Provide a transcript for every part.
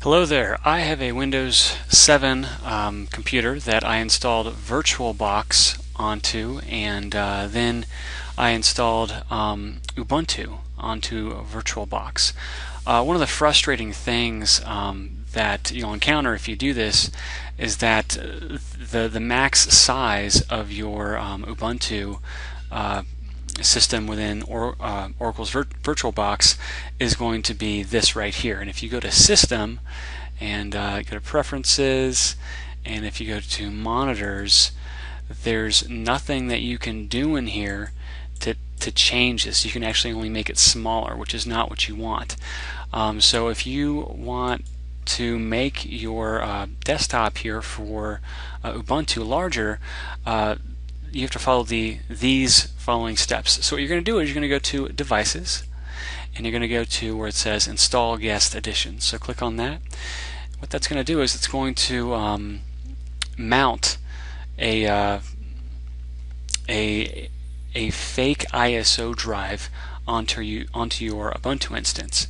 Hello there. I have a Windows 7 computer that I installed VirtualBox onto, and then I installed Ubuntu onto VirtualBox. One of the frustrating things that you'll encounter if you do this is that the max size of your Ubuntu system within Oracle's VirtualBox is going to be this right here. And if you go to System and go to Preferences, and if you go to Monitors, there's nothing that you can do in here to change this. You can actually only make it smaller, which is not what you want. So if you want to make your desktop here for Ubuntu larger, you have to follow these following steps. So what you're going to do is you're going to go to Devices, and you're going to go to where it says Install Guest Edition. So click on that. What that's going to do is it's going to mount a fake ISO drive onto your Ubuntu instance.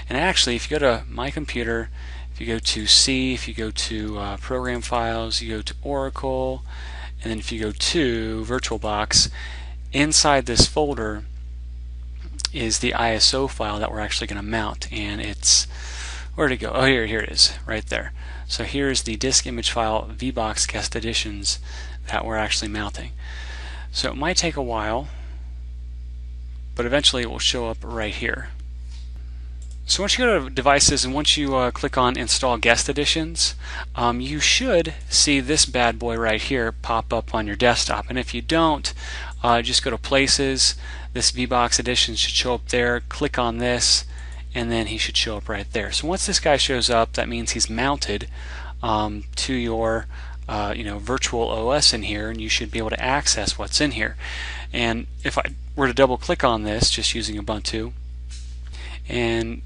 And actually, if you go to My Computer, if you go to C, if you go to Program Files, you go to Oracle, and then if you go to VirtualBox, inside this folder is the ISO file that we're actually going to mount. And it's, where'd it go? Oh, here it is, right there. So here's the disk image file, vbox guest editions, that we're actually mounting. So it might take a while, but eventually it will show up right here. So once you go to Devices and once you click on Install Guest Editions, you should see this bad boy right here pop up on your desktop. And if you don't, just go to Places. This vbox edition should show up there. Click on this, and then he should show up right there. So once this guy shows up, that means he's mounted to your virtual OS in here, and you should be able to access what's in here. And if I were to double click on this, just using Ubuntu, and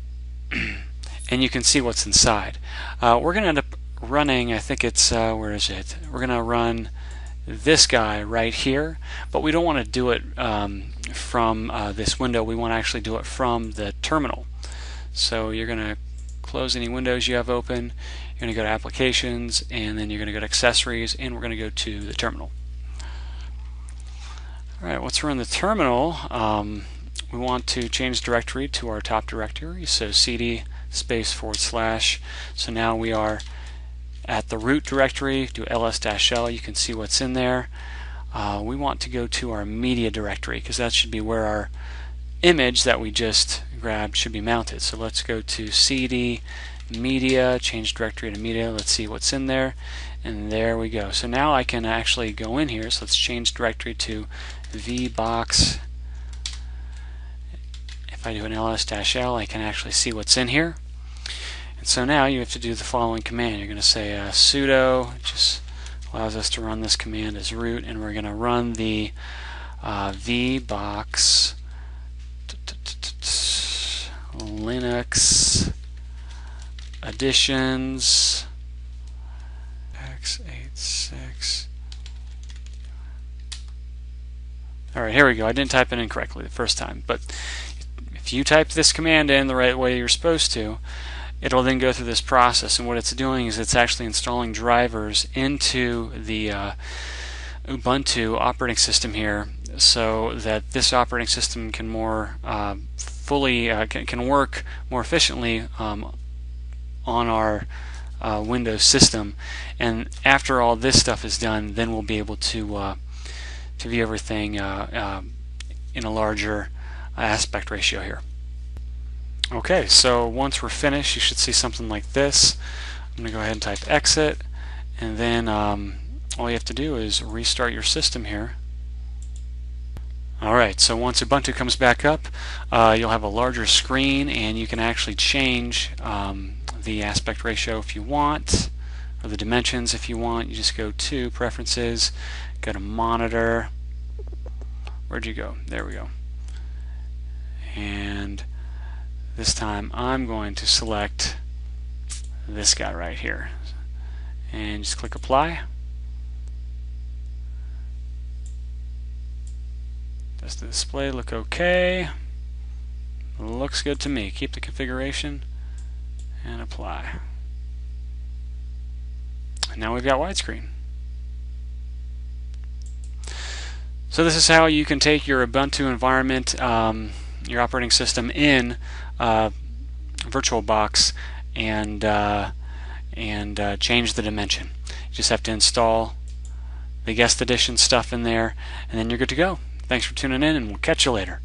you can see what's inside. We're going to end up running, I think it's, where is it? We're going to run this guy right here, but we don't want to do it from this window. We want to actually do it from the terminal. So you're going to close any windows you have open, you're going to go to Applications, and then you're going to go to Accessories, and we're going to go to the terminal. Alright, once we're in the terminal, we want to change directory to our top directory, so cd space /. So now we are at the root directory. Do ls-l, you can see what's in there. We want to go to our media directory because that should be where our image that we just grabbed should be mounted. So let's go to cd media, change directory to media. Let's see what's in there, and there we go. So now I can actually go in here. So let's change directory to vbox. If I do an ls-l, I can actually see what's in here. And so now you have to do the following command. You're going to say sudo, it just allows us to run this command as root, and we're going to run the vbox Linux editions x86. Alright, here we go. I didn't type it in correctly the first time, but if you type this command in the right way you're supposed to, it'll then go through this process, and what it's doing is it's actually installing drivers into the Ubuntu operating system here, so that this operating system can more fully can work more efficiently on our Windows system. And after all this stuff is done, then we'll be able to view everything in a larger aspect ratio here. Okay, so once we're finished, you should see something like this. I'm going to go ahead and type exit, and then all you have to do is restart your system here. Alright, so once Ubuntu comes back up, you'll have a larger screen, and you can actually change the aspect ratio if you want, or the dimensions if you want. You just go to Preferences, go to Monitor. Where'd you go? There we go. And this time I'm going to select this guy right here, and just click Apply. Does the display look okay? Looks good to me. Keep the configuration and apply. And now we've got widescreen. So this is how you can take your Ubuntu environment, your operating system in VirtualBox and change the dimension. You just have to install the guest edition stuff in there, and then you're good to go. Thanks for tuning in, and we'll catch you later.